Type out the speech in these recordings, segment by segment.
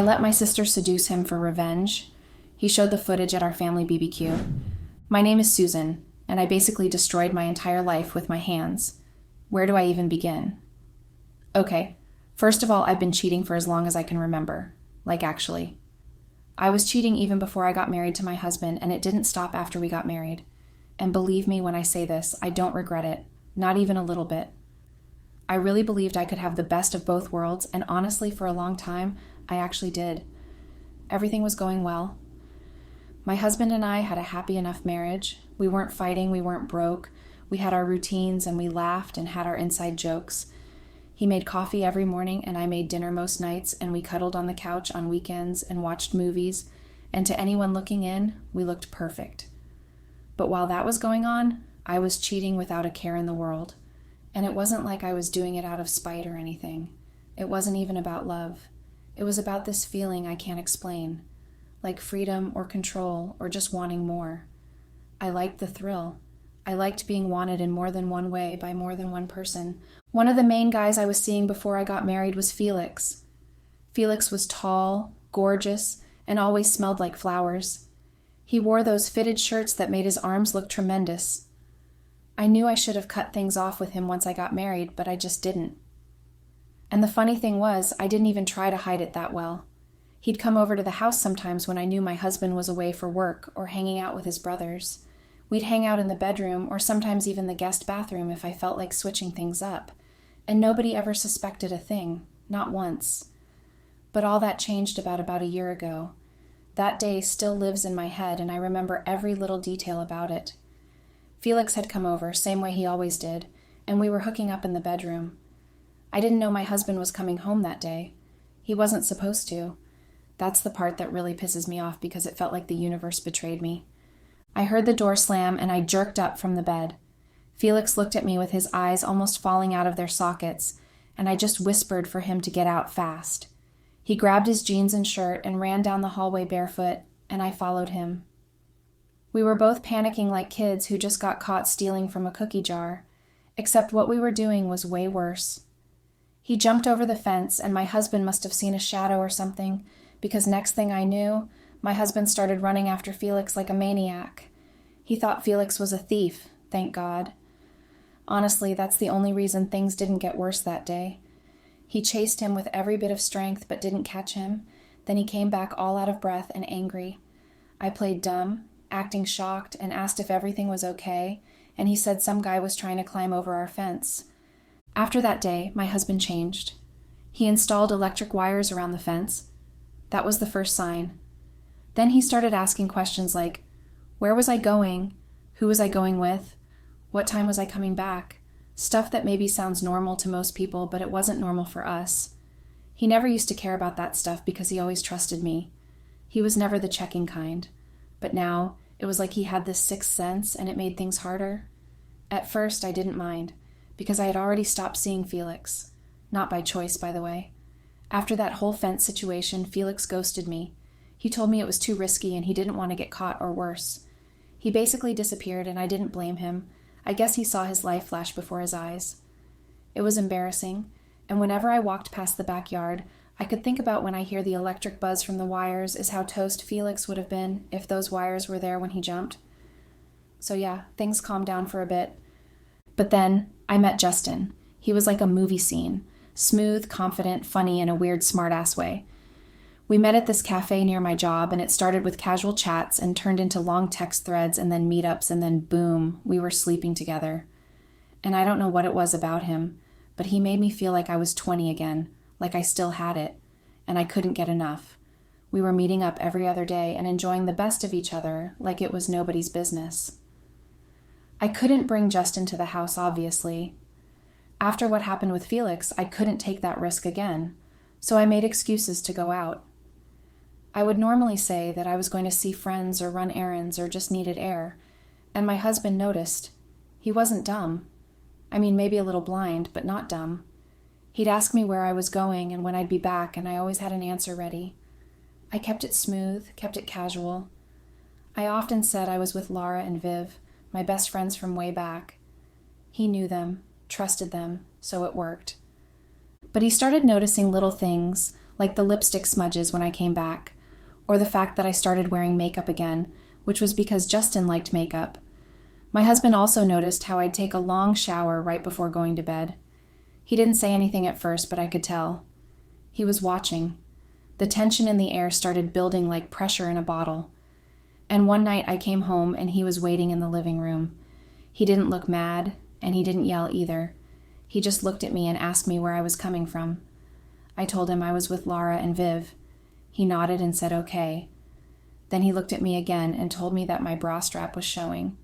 let my sister seduce him for revenge. He showed the footage at our family BBQ. My name is Susan, and I basically destroyed my entire life with my hands. Where do I even begin? Okay, first of all, I've been cheating for as long as I can remember. Like, actually. I was cheating even before I got married to my husband, and it didn't stop after we got married. And believe me when I say this, I don't regret it. Not even a little bit. I really believed I could have the best of both worlds, and honestly, for a long time, I actually did. Everything was going well. My husband and I had a happy enough marriage. We weren't fighting, we weren't broke. We had our routines, and we laughed and had our inside jokes. He made coffee every morning, and I made dinner most nights, and we cuddled on the couch on weekends and watched movies, and to anyone looking in, we looked perfect. But while that was going on, I was cheating without a care in the world. And it wasn't like I was doing it out of spite or anything. It wasn't even about love. It was about this feeling I can't explain, like freedom or control or just wanting more. I liked the thrill. I liked being wanted in more than one way by more than one person. One of the main guys I was seeing before I got married was Felix. Felix was tall, gorgeous, and always smelled like flowers. He wore those fitted shirts that made his arms look tremendous. I knew I should have cut things off with him once I got married, but I just didn't. And the funny thing was, I didn't even try to hide it that well. He'd come over to the house sometimes when I knew my husband was away for work or hanging out with his brothers. We'd hang out in the bedroom or sometimes even the guest bathroom if I felt like switching things up. And nobody ever suspected a thing, not once. But all that changed about a year ago. That day still lives in my head, and I remember every little detail about it. Felix had come over, same way he always did, and we were hooking up in the bedroom. I didn't know my husband was coming home that day. He wasn't supposed to. That's the part that really pisses me off because it felt like the universe betrayed me. I heard the door slam and I jerked up from the bed. Felix looked at me with his eyes almost falling out of their sockets, and I just whispered for him to get out fast. He grabbed his jeans and shirt and ran down the hallway barefoot, and I followed him. We were both panicking like kids who just got caught stealing from a cookie jar, except what we were doing was way worse. He jumped over the fence, and my husband must have seen a shadow or something, because next thing I knew, my husband started running after Felix like a maniac. He thought Felix was a thief, thank God. Honestly, that's the only reason things didn't get worse that day. He chased him with every bit of strength but didn't catch him. Then he came back all out of breath and angry. I played dumb, acting shocked, and asked if everything was okay, and he said some guy was trying to climb over our fence. After that day, my husband changed. He installed electric wires around the fence. That was the first sign. Then he started asking questions like, where was I going? Who was I going with? What time was I coming back? Stuff that maybe sounds normal to most people, but it wasn't normal for us. He never used to care about that stuff because he always trusted me. He was never the checking kind. But now, it was like he had this sixth sense, and it made things harder. At first, I didn't mind, because I had already stopped seeing Felix. Not by choice, by the way. After that whole fence situation, Felix ghosted me. He told me it was too risky and he didn't want to get caught or worse. He basically disappeared, and I didn't blame him. I guess he saw his life flash before his eyes. It was embarrassing, and whenever I walked past the backyard, I could think about when I hear the electric buzz from the wires is how toast Felix would have been if those wires were there when he jumped. So yeah, things calmed down for a bit. But then, I met Justin. He was like a movie scene. Smooth, confident, funny, in a weird smartass way. We met at this cafe near my job, and it started with casual chats and turned into long text threads and then meetups, and then boom, we were sleeping together. And I don't know what it was about him, but he made me feel like I was 20 again, like I still had it, and I couldn't get enough. We were meeting up every other day and enjoying the best of each other like it was nobody's business. I couldn't bring Justin to the house, obviously. After what happened with Felix, I couldn't take that risk again, so I made excuses to go out. I would normally say that I was going to see friends or run errands or just needed air, and my husband noticed. He wasn't dumb. I mean, maybe a little blind, but not dumb. He'd ask me where I was going and when I'd be back, and I always had an answer ready. I kept it smooth, kept it casual. I often said I was with Laura and Viv, my best friends from way back. He knew them, trusted them, so it worked. But he started noticing little things, like the lipstick smudges when I came back, or the fact that I started wearing makeup again, which was because Justin liked makeup. My husband also noticed how I'd take a long shower right before going to bed. He didn't say anything at first, but I could tell. He was watching. The tension in the air started building like pressure in a bottle. And one night I came home and he was waiting in the living room. He didn't look mad, and he didn't yell either. He just looked at me and asked me where I was coming from. I told him I was with Laura and Viv. He nodded and said okay. Then he looked at me again and told me that my bra strap was showing.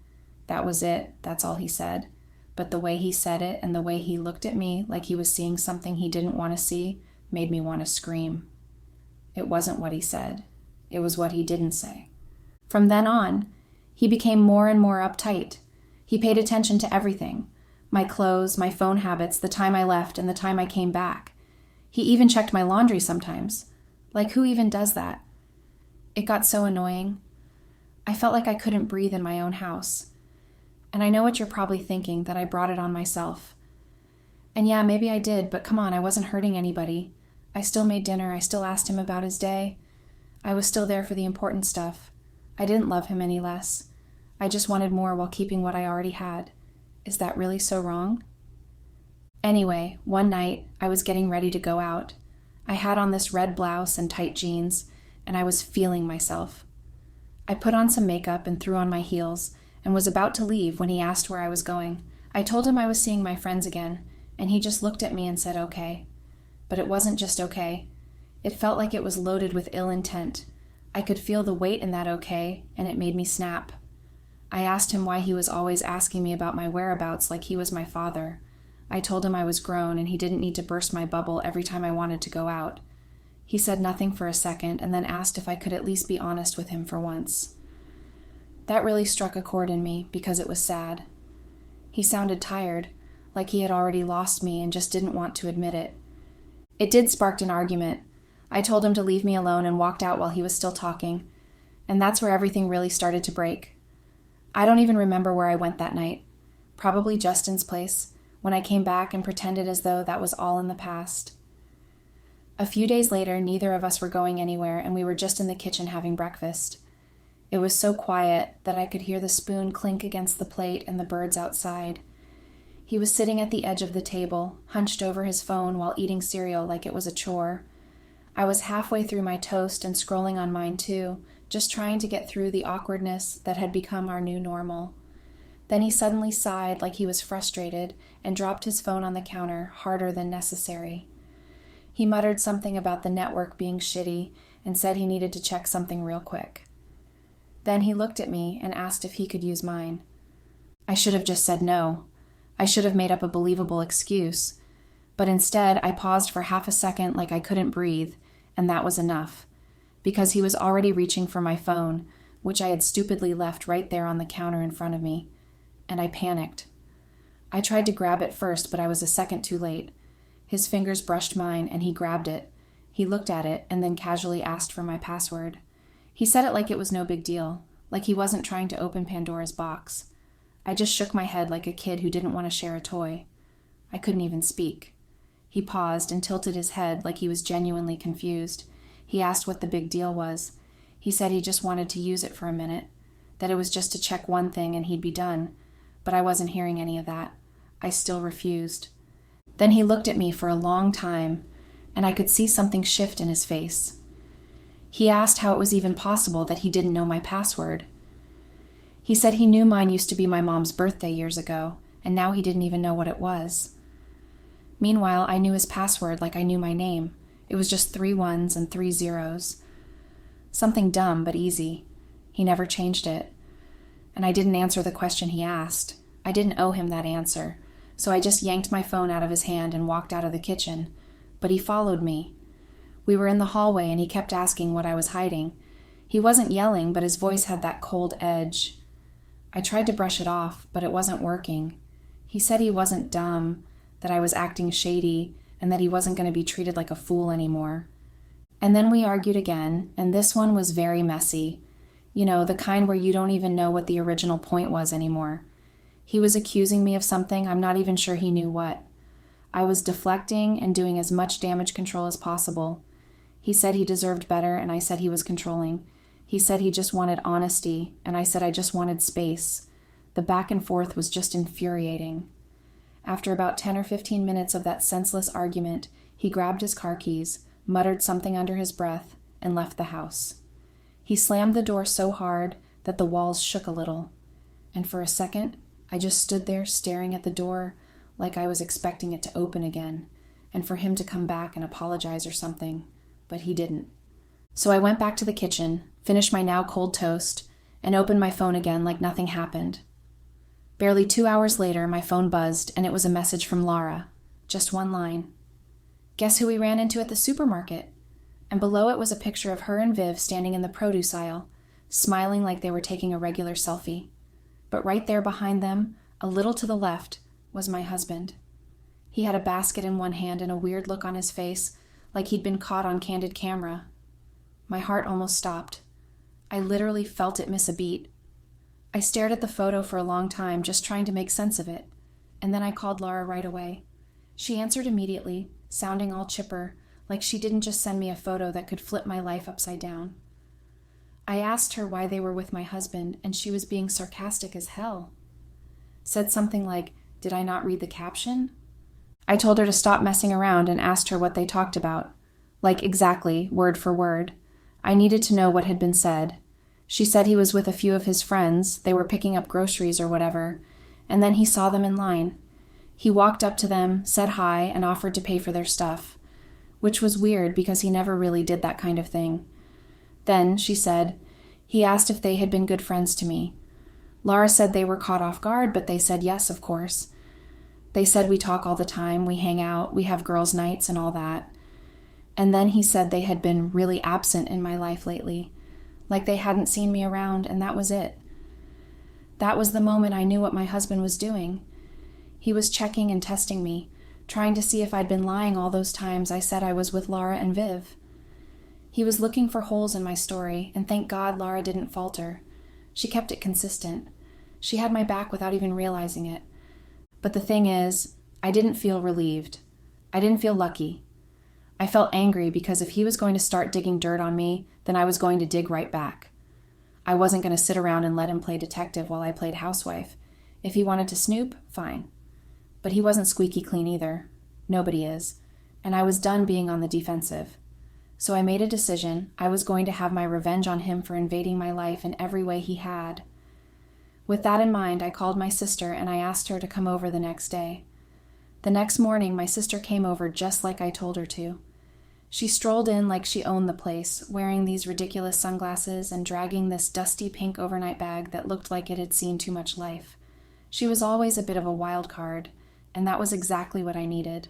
That was it, that's all he said. But the way he said it and the way he looked at me like he was seeing something he didn't want to see made me want to scream. It wasn't what he said. It was what he didn't say. From then on, he became more and more uptight. He paid attention to everything. My clothes, my phone habits, the time I left, and the time I came back. He even checked my laundry sometimes. Like, who even does that? It got so annoying. I felt like I couldn't breathe in my own house. And I know what you're probably thinking, that I brought it on myself. And yeah, maybe I did, but come on, I wasn't hurting anybody. I still made dinner, I still asked him about his day. I was still there for the important stuff. I didn't love him any less. I just wanted more while keeping what I already had. Is that really so wrong? Anyway, one night, I was getting ready to go out. I had on this red blouse and tight jeans, and I was feeling myself. I put on some makeup and threw on my heels, and was about to leave when he asked where I was going. I told him I was seeing my friends again, and he just looked at me and said okay. But it wasn't just okay. It felt like it was loaded with ill intent. I could feel the weight in that okay, and it made me snap. I asked him why he was always asking me about my whereabouts like he was my father. I told him I was grown and he didn't need to burst my bubble every time I wanted to go out. He said nothing for a second and then asked if I could at least be honest with him for once. That really struck a chord in me because it was sad. He sounded tired, like he had already lost me and just didn't want to admit it. It did spark an argument. I told him to leave me alone and walked out while he was still talking, and that's where everything really started to break. I don't even remember where I went that night. Probably Justin's place, when I came back and pretended as though that was all in the past. A few days later, neither of us were going anywhere, and we were just in the kitchen having breakfast. It was so quiet that I could hear the spoon clink against the plate and the birds outside. He was sitting at the edge of the table, hunched over his phone while eating cereal like it was a chore. I was halfway through my toast and scrolling on mine too, just trying to get through the awkwardness that had become our new normal. Then he suddenly sighed like he was frustrated and dropped his phone on the counter harder than necessary. He muttered something about the network being shitty and said he needed to check something real quick. Then he looked at me and asked if he could use mine. I should have just said no. I should have made up a believable excuse. But instead, I paused for half a second like I couldn't breathe, and that was enough. Because he was already reaching for my phone, which I had stupidly left right there on the counter in front of me, and I panicked. I tried to grab it first, but I was a second too late. His fingers brushed mine, and he grabbed it. He looked at it, and then casually asked for my password. He said it like it was no big deal, like he wasn't trying to open Pandora's box. I just shook my head like a kid who didn't want to share a toy. I couldn't even speak. He paused and tilted his head like he was genuinely confused. He asked what the big deal was. He said he just wanted to use it for a minute, that it was just to check one thing and he'd be done, but I wasn't hearing any of that. I still refused. Then he looked at me for a long time, and I could see something shift in his face. He asked how it was even possible that he didn't know my password. He said he knew mine used to be my mom's birthday years ago, and now he didn't even know what it was. Meanwhile, I knew his password like I knew my name. It was just 3 1s and 3 0s. Something dumb but easy. He never changed it. And I didn't answer the question he asked. I didn't owe him that answer, so I just yanked my phone out of his hand and walked out of the kitchen. But he followed me. We were in the hallway and he kept asking what I was hiding. He wasn't yelling, but his voice had that cold edge. I tried to brush it off, but it wasn't working. He said he wasn't dumb, that I was acting shady, and that he wasn't going to be treated like a fool anymore. And then we argued again, and this one was very messy. You know, the kind where you don't even know what the original point was anymore. He was accusing me of something I'm not even sure he knew what. I was deflecting and doing as much damage control as possible. He said he deserved better, and I said he was controlling. He said he just wanted honesty, and I said I just wanted space. The back and forth was just infuriating. After about 10 or 15 minutes of that senseless argument, he grabbed his car keys, muttered something under his breath, and left the house. He slammed the door so hard that the walls shook a little, and for a second, I just stood there staring at the door like I was expecting it to open again, and for him to come back and apologize or something, but he didn't. So I went back to the kitchen, finished my now cold toast, and opened my phone again like nothing happened. Barely 2 hours later, my phone buzzed, and it was a message from Laura. Just one line. Guess who we ran into at the supermarket? And below it was a picture of her and Viv standing in the produce aisle, smiling like they were taking a regular selfie. But right there behind them, a little to the left, was my husband. He had a basket in one hand and a weird look on his face, like he'd been caught on candid camera. My heart almost stopped. I literally felt it miss a beat. I stared at the photo for a long time, just trying to make sense of it, and then I called Laura right away. She answered immediately, sounding all chipper, like she didn't just send me a photo that could flip my life upside down. I asked her why they were with my husband, and she was being sarcastic as hell. Said something like, "Did I not read the caption?" I told her to stop messing around and asked her what they talked about. Like exactly, word for word. I needed to know what had been said. She said he was with a few of his friends, they were picking up groceries or whatever, and then he saw them in line. He walked up to them, said hi, and offered to pay for their stuff, which was weird because he never really did that kind of thing. Then, she said, he asked if they had been good friends to me. Laura said they were caught off guard, but they said yes, of course. They said we talk all the time, we hang out, we have girls' nights and all that. And then he said they had been really absent in my life lately, like they hadn't seen me around, and that was it. That was the moment I knew what my husband was doing. He was checking and testing me, trying to see if I'd been lying all those times I said I was with Laura and Viv. He was looking for holes in my story, and thank God Laura didn't falter. She kept it consistent. She had my back without even realizing it. But the thing is, I didn't feel relieved. I didn't feel lucky. I felt angry because if he was going to start digging dirt on me, then I was going to dig right back. I wasn't going to sit around and let him play detective while I played housewife. If he wanted to snoop, fine. But he wasn't squeaky clean either. Nobody is. And I was done being on the defensive. So I made a decision. I was going to have my revenge on him for invading my life in every way he had. With that in mind, I called my sister and I asked her to come over the next day. The next morning, my sister came over just like I told her to. She strolled in like she owned the place, wearing these ridiculous sunglasses and dragging this dusty pink overnight bag that looked like it had seen too much life. She was always a bit of a wild card, and that was exactly what I needed.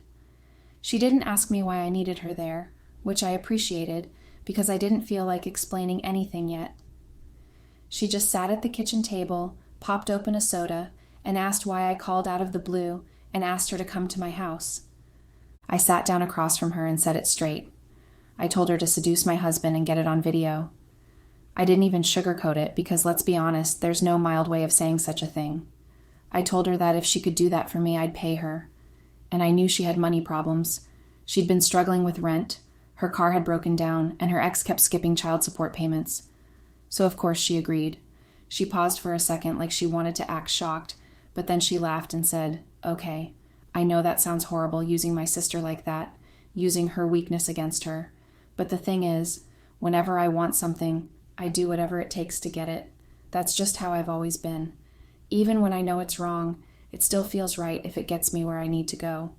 She didn't ask me why I needed her there, which I appreciated because I didn't feel like explaining anything yet. She just sat at the kitchen table, popped open a soda, and asked why I called out of the blue and asked her to come to my house. I sat down across from her and said it straight. I told her to seduce my husband and get it on video. I didn't even sugarcoat it because, let's be honest, there's no mild way of saying such a thing. I told her that if she could do that for me, I'd pay her. And I knew she had money problems. She'd been struggling with rent, her car had broken down, and her ex kept skipping child support payments. So of course she agreed. She paused for a second like she wanted to act shocked, but then she laughed and said, "Okay. I know that sounds horrible using my sister like that, using her weakness against her. But the thing is, whenever I want something, I do whatever it takes to get it. That's just how I've always been. Even when I know it's wrong, it still feels right if it gets me where I need to go."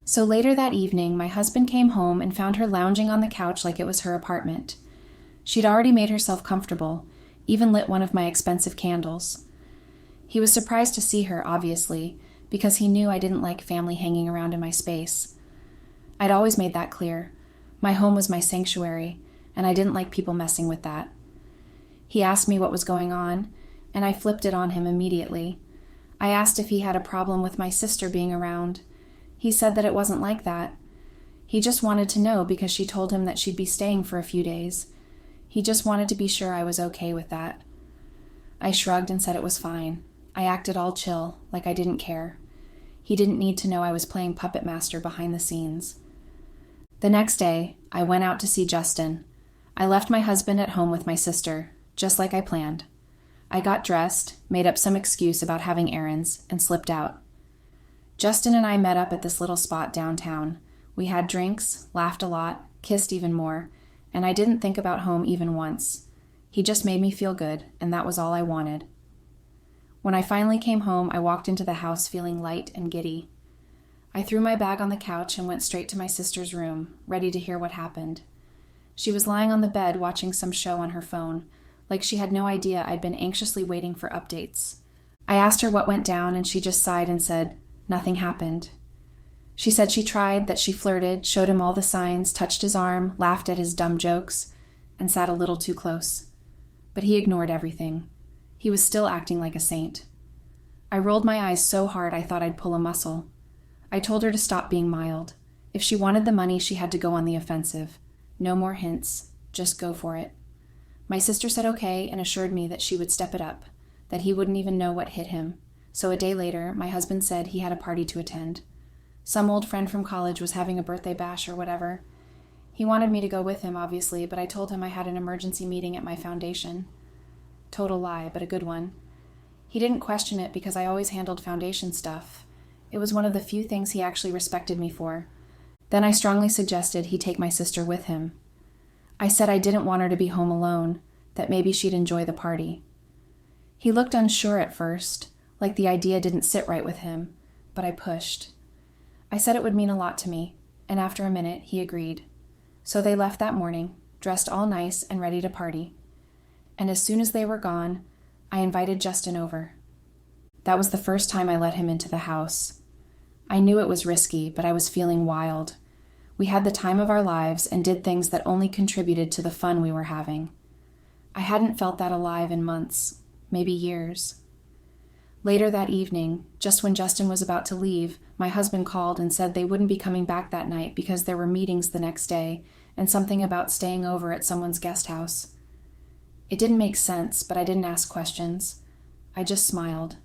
So later that evening, my husband came home and found her lounging on the couch like it was her apartment. She'd already made herself comfortable, even lit one of my expensive candles. He was surprised to see her, obviously, because he knew I didn't like family hanging around in my space. I'd always made that clear. My home was my sanctuary, and I didn't like people messing with that. He asked me what was going on, and I flipped it on him immediately. I asked if he had a problem with my sister being around. He said that it wasn't like that. He just wanted to know because she told him that she'd be staying for a few days. He just wanted to be sure I was okay with that. I shrugged and said it was fine. I acted all chill, like I didn't care. He didn't need to know I was playing puppet master behind the scenes. The next day, I went out to see Justin. I left my husband at home with my sister, just like I planned. I got dressed, made up some excuse about having errands, and slipped out. Justin and I met up at this little spot downtown. We had drinks, laughed a lot, kissed even more, and I didn't think about home even once. He just made me feel good, and that was all I wanted. When I finally came home, I walked into the house feeling light and giddy. I threw my bag on the couch and went straight to my sister's room, ready to hear what happened. She was lying on the bed watching some show on her phone, like she had no idea I'd been anxiously waiting for updates. I asked her what went down, and she just sighed and said, "Nothing happened." She said she tried, that she flirted, showed him all the signs, touched his arm, laughed at his dumb jokes, and sat a little too close. But he ignored everything. He was still acting like a saint. I rolled my eyes so hard I thought I'd pull a muscle. I told her to stop being mild. If she wanted the money, she had to go on the offensive. No more hints. Just go for it. My sister said okay and assured me that she would step it up, that he wouldn't even know what hit him. So a day later, my husband said he had a party to attend. Some old friend from college was having a birthday bash or whatever. He wanted me to go with him, obviously, but I told him I had an emergency meeting at my foundation. Total lie, but a good one. He didn't question it because I always handled foundation stuff. It was one of the few things he actually respected me for. Then I strongly suggested he take my sister with him. I said I didn't want her to be home alone, that maybe she'd enjoy the party. He looked unsure at first, like the idea didn't sit right with him, but I pushed. I said it would mean a lot to me, and after a minute, he agreed. So they left that morning, dressed all nice and ready to party. And as soon as they were gone, I invited Justin over. That was the first time I let him into the house. I knew it was risky, but I was feeling wild. We had the time of our lives and did things that only contributed to the fun we were having. I hadn't felt that alive in months, maybe years. Later that evening, just when Justin was about to leave, my husband called and said they wouldn't be coming back that night because there were meetings the next day and something about staying over at someone's guest house. It didn't make sense, but I didn't ask questions. I just smiled.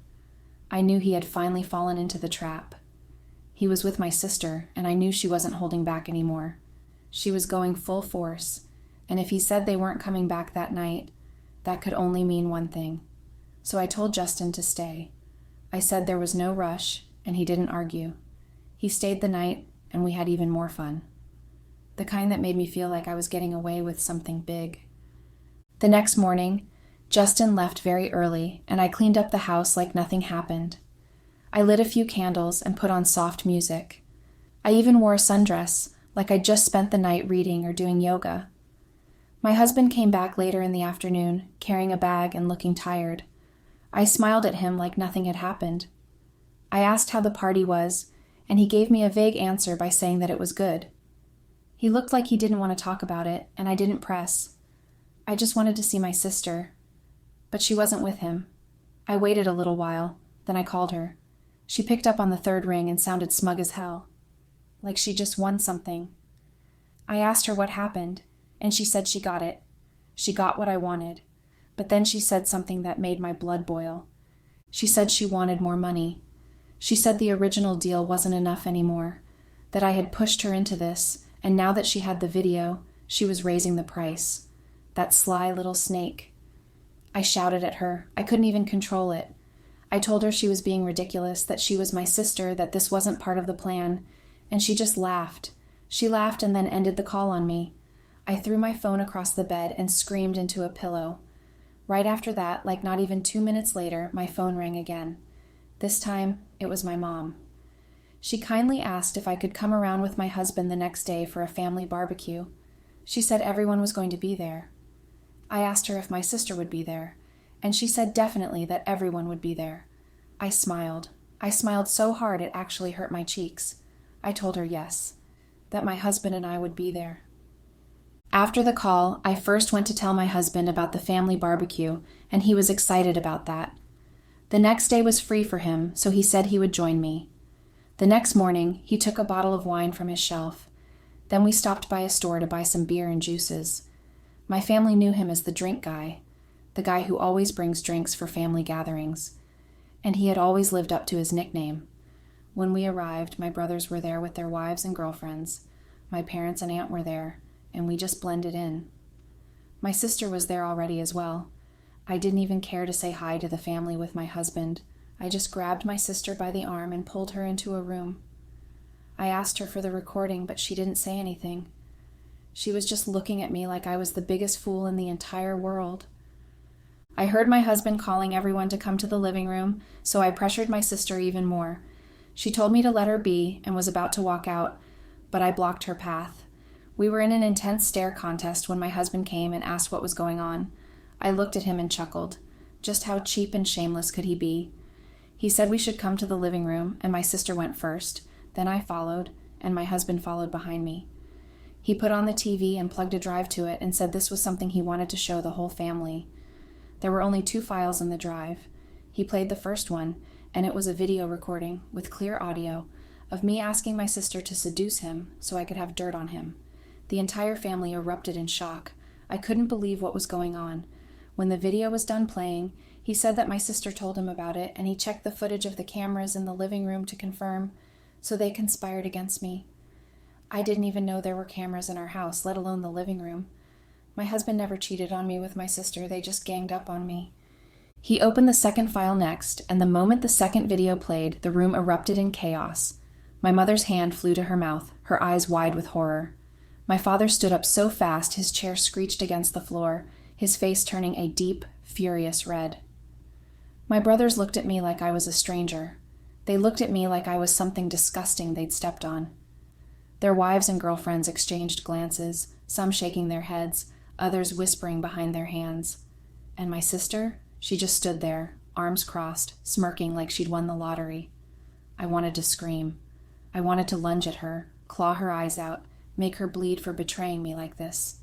I knew he had finally fallen into the trap. He was with my sister, and I knew she wasn't holding back anymore. She was going full force, and if he said they weren't coming back that night, that could only mean one thing. So I told Justin to stay. I said there was no rush, and he didn't argue. He stayed the night, and we had even more fun. The kind that made me feel like I was getting away with something big. The next morning, Justin left very early, and I cleaned up the house like nothing happened. I lit a few candles and put on soft music. I even wore a sundress, like I'd just spent the night reading or doing yoga. My husband came back later in the afternoon, carrying a bag and looking tired. I smiled at him like nothing had happened. I asked how the party was, and he gave me a vague answer by saying that it was good. He looked like he didn't want to talk about it, and I didn't press. I just wanted to see my sister. But she wasn't with him. I waited a little while, then I called her. She picked up on the third ring and sounded smug as hell, like she just won something. I asked her what happened, and she said she got it. She got what I wanted. But then she said something that made my blood boil. She said she wanted more money. She said the original deal wasn't enough anymore, that I had pushed her into this, and now that she had the video, she was raising the price. That sly little snake. I shouted at her. I couldn't even control it. I told her she was being ridiculous, that she was my sister, that this wasn't part of the plan, and she just laughed. She laughed and then ended the call on me. I threw my phone across the bed and screamed into a pillow. Right after that, like not even 2 minutes later, my phone rang again. This time, it was my mom. She kindly asked if I could come around with my husband the next day for a family barbecue. She said everyone was going to be there. I asked her if my sister would be there, and she said definitely that everyone would be there. I smiled. I smiled so hard it actually hurt my cheeks. I told her yes, that my husband and I would be there. After the call, I first went to tell my husband about the family barbecue, and he was excited about that. The next day was free for him, so he said he would join me. The next morning, he took a bottle of wine from his shelf. Then we stopped by a store to buy some beer and juices. My family knew him as the drink guy, the guy who always brings drinks for family gatherings, and he had always lived up to his nickname. When we arrived, my brothers were there with their wives and girlfriends. My parents and aunt were there, and we just blended in. My sister was there already as well. I didn't even care to say hi to the family with my husband. I just grabbed my sister by the arm and pulled her into a room. I asked her for the recording, but she didn't say anything. She was just looking at me like I was the biggest fool in the entire world. I heard my husband calling everyone to come to the living room, so I pressured my sister even more. She told me to let her be and was about to walk out, but I blocked her path. We were in an intense stare contest when my husband came and asked what was going on. I looked at him and chuckled. Just how cheap and shameless could he be? He said we should come to the living room, and my sister went first. Then I followed, and my husband followed behind me. He put on the TV and plugged a drive to it and said this was something he wanted to show the whole family. There were only 2 files in the drive. He played the first one, and it was a video recording with clear audio of me asking my sister to seduce him so I could have dirt on him. The entire family erupted in shock. I couldn't believe what was going on. When the video was done playing, he said that my sister told him about it, and he checked the footage of the cameras in the living room to confirm, so they conspired against me. I didn't even know there were cameras in our house, let alone the living room. My husband never cheated on me with my sister, they just ganged up on me. He opened the second file next, and the moment the second video played, the room erupted in chaos. My mother's hand flew to her mouth, her eyes wide with horror. My father stood up so fast his chair screeched against the floor, his face turning a deep, furious red. My brothers looked at me like I was a stranger. They looked at me like I was something disgusting they'd stepped on. Their wives and girlfriends exchanged glances, some shaking their heads, others whispering behind their hands. And my sister? She just stood there, arms crossed, smirking like she'd won the lottery. I wanted to scream. I wanted to lunge at her, claw her eyes out, make her bleed for betraying me like this.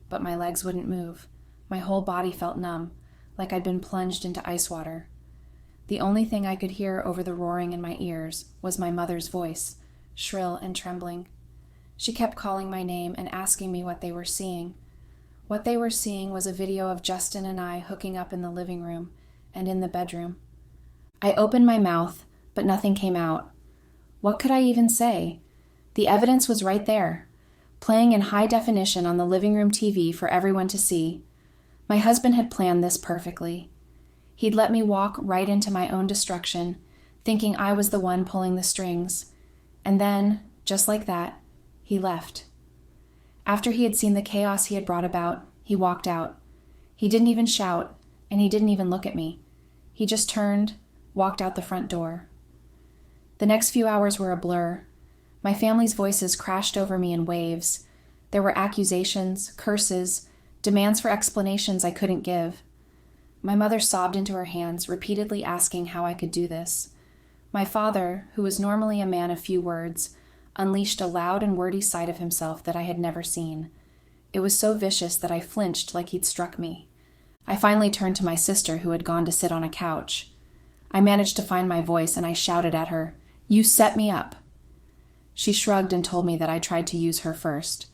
But my legs wouldn't move. My whole body felt numb, like I'd been plunged into ice water. The only thing I could hear over the roaring in my ears was my mother's voice, shrill and trembling. She kept calling my name and asking me what they were seeing. What they were seeing was a video of Justin and I hooking up in the living room and in the bedroom. I opened my mouth, but nothing came out. What could I even say? The evidence was right there, playing in high definition on the living room TV for everyone to see. My husband had planned this perfectly. He'd let me walk right into my own destruction, thinking I was the one pulling the strings. And then, just like that, he left. After he had seen the chaos he had brought about, he walked out. He didn't even shout, and he didn't even look at me. He just turned, walked out the front door. The next few hours were a blur. My family's voices crashed over me in waves. There were accusations, curses, demands for explanations I couldn't give. My mother sobbed into her hands, repeatedly asking how I could do this. My father, who was normally a man of few words, unleashed a loud and wordy side of himself that I had never seen. It was so vicious that I flinched like he'd struck me. I finally turned to my sister, who had gone to sit on a couch. I managed to find my voice, and I shouted at her, "You set me up!" She shrugged and told me that I tried to use her first.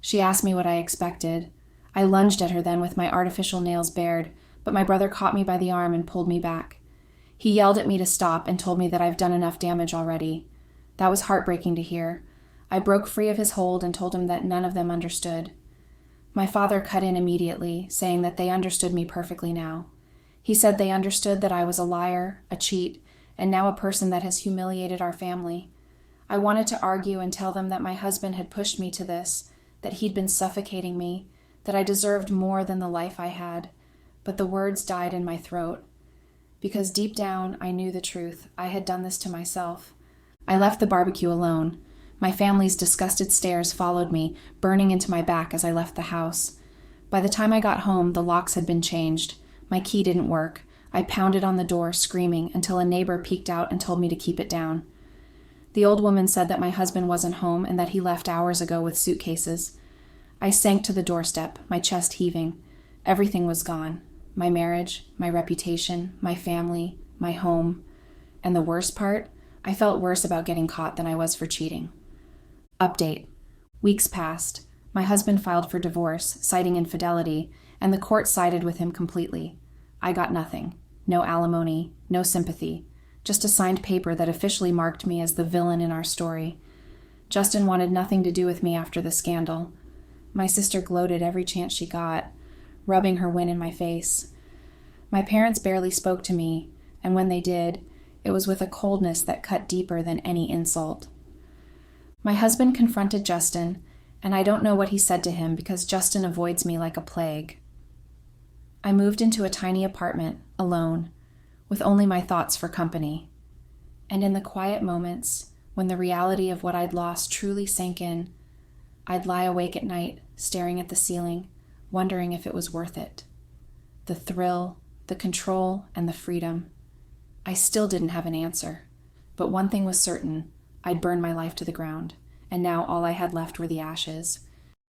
She asked me what I expected. I lunged at her then with my artificial nails bared, but my brother caught me by the arm and pulled me back. He yelled at me to stop and told me that I've done enough damage already. That was heartbreaking to hear. I broke free of his hold and told him that none of them understood. My father cut in immediately, saying that they understood me perfectly now. He said they understood that I was a liar, a cheat, and now a person that has humiliated our family. I wanted to argue and tell them that my husband had pushed me to this, that he'd been suffocating me, that I deserved more than the life I had, but the words died in my throat. Because deep down, I knew the truth. I had done this to myself. I left the barbecue alone. My family's disgusted stares followed me, burning into my back as I left the house. By the time I got home, the locks had been changed. My key didn't work. I pounded on the door, screaming, until a neighbor peeked out and told me to keep it down. The old woman said that my husband wasn't home and that he left hours ago with suitcases. I sank to the doorstep, my chest heaving. Everything was gone. My marriage, my reputation, my family, my home. And the worst part, I felt worse about getting caught than I was for cheating. Update. Weeks passed. My husband filed for divorce, citing infidelity, and the court sided with him completely. I got nothing. No alimony, no sympathy. Just a signed paper that officially marked me as the villain in our story. Justin wanted nothing to do with me after the scandal. My sister gloated every chance she got, rubbing her win in my face. My parents barely spoke to me, and when they did, it was with a coldness that cut deeper than any insult. My husband confronted Justin, and I don't know what he said to him because Justin avoids me like a plague. I moved into a tiny apartment, alone, with only my thoughts for company. And in the quiet moments, when the reality of what I'd lost truly sank in, I'd lie awake at night, staring at the ceiling, wondering if it was worth it. The thrill, the control, and the freedom. I still didn't have an answer, but one thing was certain: I'd burned my life to the ground, and now all I had left were the ashes,